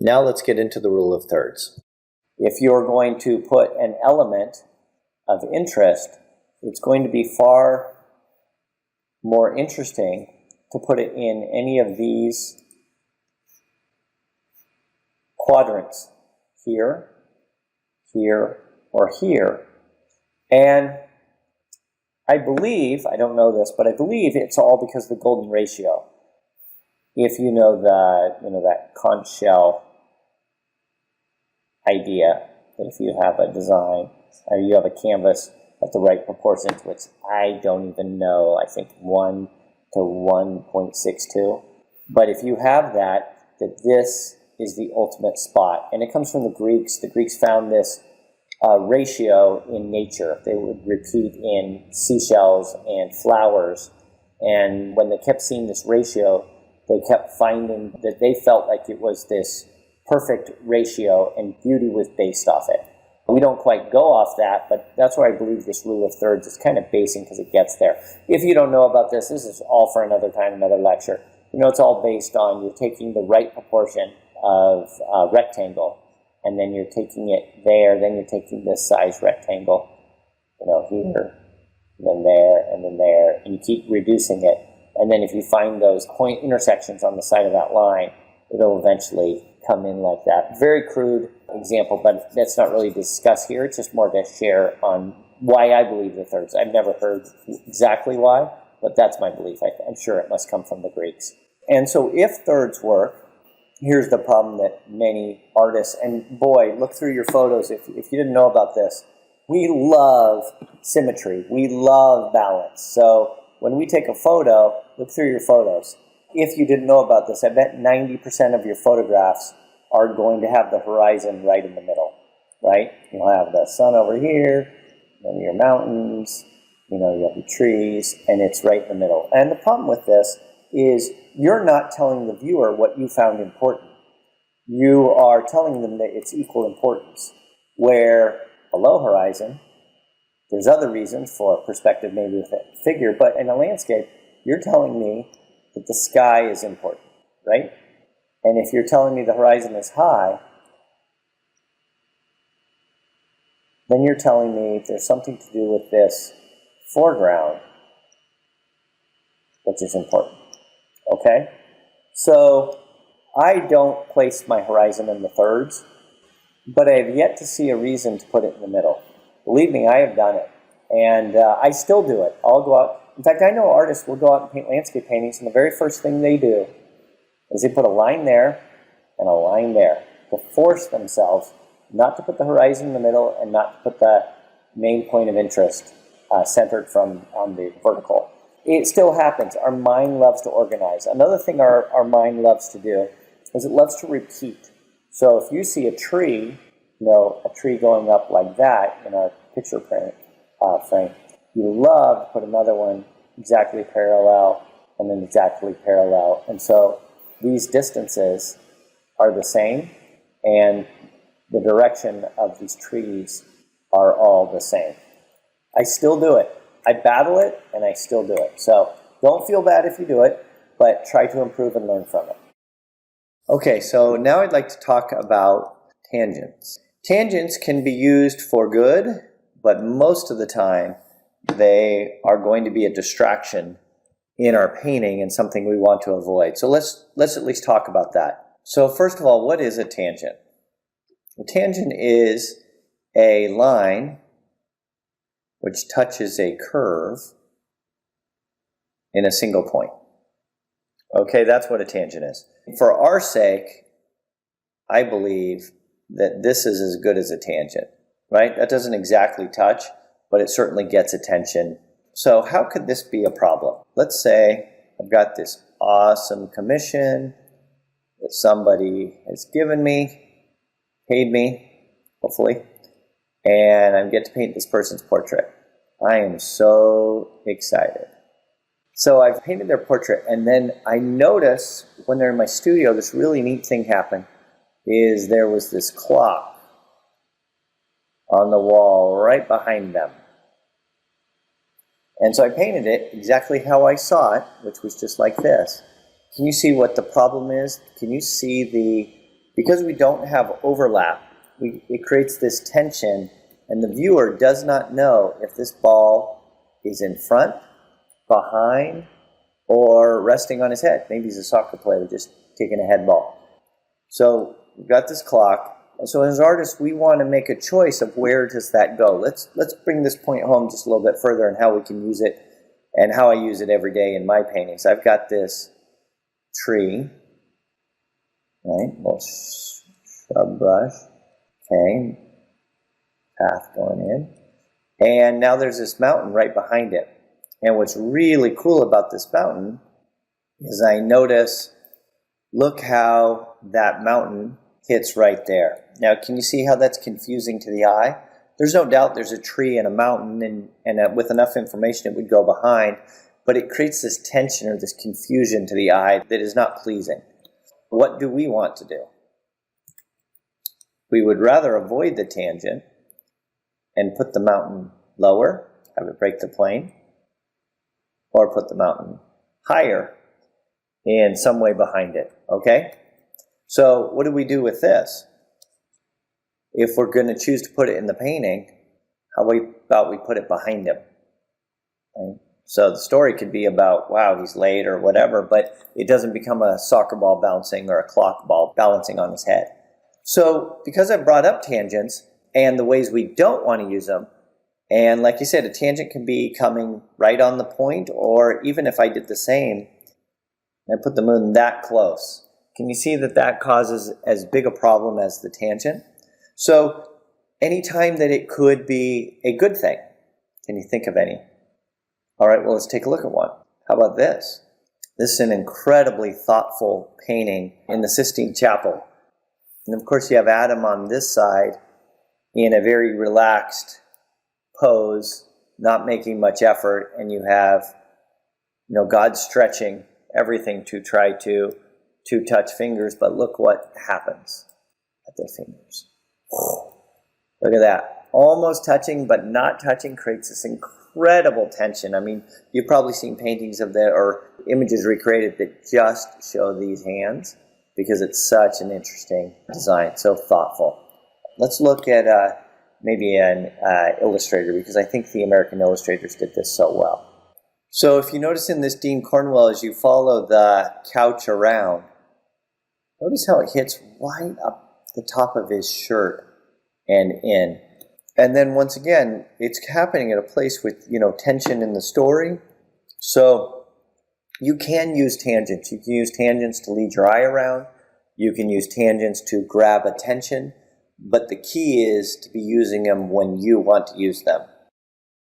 Now let's get into the rule of thirds. If you're going to put an element of interest, it's going to be far more interesting to put it in any of these quadrants, here, here, or here. And I believe, I don't know this, but I believe it's all because of the golden ratio. If you know that conch shell idea, that if you have a design or you have a canvas at the right proportions, which I don't even know, I think 1 to 1.62. But if you have that this is the ultimate spot. And it comes from the Greeks. The Greeks found this ratio in nature. They would repeat in seashells and flowers. And when they kept seeing this ratio, they kept finding that they felt like it was this perfect ratio and beauty was based off it. We don't quite go off that, but that's where I believe this rule of thirds is kind of basing because it gets there. If you don't know about this is all for another time, another lecture. It's all based on you're taking the right proportion of a rectangle, and then you're taking it there, then you're taking this size rectangle, here, and then there, and you keep reducing it. And then if you find those point intersections on the side of that line, it'll eventually come in like that. Very crude example, but that's not really discussed here. It's just more to share on why I believe the thirds. I've never heard exactly why, but that's my belief. I'm sure it must come from the Greeks. And so if thirds work, here's the problem that many artists, and boy, look through your photos if you didn't know about this. We love symmetry. We love balance. So when we take a photo, look through your photos. If you didn't know about this, I bet 90% of your photographs are going to have the horizon right in the middle, right? You'll have the sun over here, then your mountains, you have your trees, and it's right in the middle. And the problem with this is you're not telling the viewer what you found important. You are telling them that it's equal importance, where below horizon, there's other reasons for perspective maybe with a figure, but in a landscape, you're telling me that the sky is important, right? And if you're telling me the horizon is high, then you're telling me there's something to do with this foreground, which is important, okay? So I don't place my horizon in the thirds, but I have yet to see a reason to put it in the middle. Believe me, I have done it, and I still do it. I'll go out. In fact, I know artists will go out and paint landscape paintings, and the very first thing they do is they put a line there and a line there to force themselves not to put the horizon in the middle and not to put the main point of interest centered on the vertical. It still happens. Our mind loves to organize. Another thing our mind loves to do is it loves to repeat. So if you see a tree, a tree going up like that in our picture frame, you love to put another one exactly parallel and then exactly parallel. And so these distances are the same, and the direction of these trees are all the same. I still do it. I battle it, and I still do it. So don't feel bad if you do it, but try to improve and learn from it. Okay, so now I'd like to talk about tangents. Tangents can be used for good, but most of the time they are going to be a distraction in our painting and something we want to avoid. So let's at least talk about that. So first of all, what is a tangent? A tangent is a line which touches a curve in a single point. Okay, that's what a tangent is. For our sake, I believe that this is as good as a tangent, right? That doesn't exactly touch, but it certainly gets attention. So how could this be a problem? Let's say I've got this awesome commission that somebody has given me, paid me, hopefully, and I get to paint this person's portrait. I am so excited. So I've painted their portrait, and then I notice when they're in my studio, this really neat thing happened, is there was this clock on the wall right behind them. And so I painted it exactly how I saw it, which was just like this. Can you see what the problem is? Can you see because we don't have overlap, it creates this tension, and the viewer does not know if this ball is in front, behind, or resting on his head. Maybe he's a soccer player just taking a head ball. So we've got this clock, and so as artists, we want to make a choice of where does that go. Let's bring this point home just a little bit further and how we can use it and how I use it every day in my paintings. I've got this tree, right? Little shrub brush, okay, path going in, and now there's this mountain right behind it. And what's really cool about this mountain is I notice, look how that mountain hits right there. Now, can you see how that's confusing to the eye? There's no doubt there's a tree and a mountain, and with enough information it would go behind, but it creates this tension or this confusion to the eye that is not pleasing. What do we want to do? We would rather avoid the tangent and put the mountain lower, have it break the plane, or put the mountain higher in some way behind it, okay? So what do we do with this? If we're going to choose to put it in the painting, how about we put it behind him? Right? So the story could be about, wow, he's late or whatever, but it doesn't become a soccer ball bouncing or a clock ball balancing on his head. So because I brought up tangents and the ways we don't want to use them, and like you said, a tangent can be coming right on the point, or even if I did the same and put the moon that close, can you see that that causes as big a problem as the tangent? So anytime that it could be a good thing, can you think of any? All right, well, let's take a look at one. How about this? This is an incredibly thoughtful painting in the Sistine Chapel. And of course, you have Adam on this side in a very relaxed pose, not making much effort, and you have, God stretching everything to try to touch fingers, but look what happens at their fingers. Look at that. Almost touching, but not touching creates this incredible tension. I mean, you've probably seen paintings of that or images recreated that just show these hands because it's such an interesting design, so thoughtful. Let's look at maybe an illustrator, because I think the American illustrators did this so well. So if you notice in this Dean Cornwell, as you follow the couch around, notice how it hits right up the top of his shirt and in. And then once again, it's happening at a place with, tension in the story. So you can use tangents. You can use tangents to lead your eye around. You can use tangents to grab attention. But the key is to be using them when you want to use them.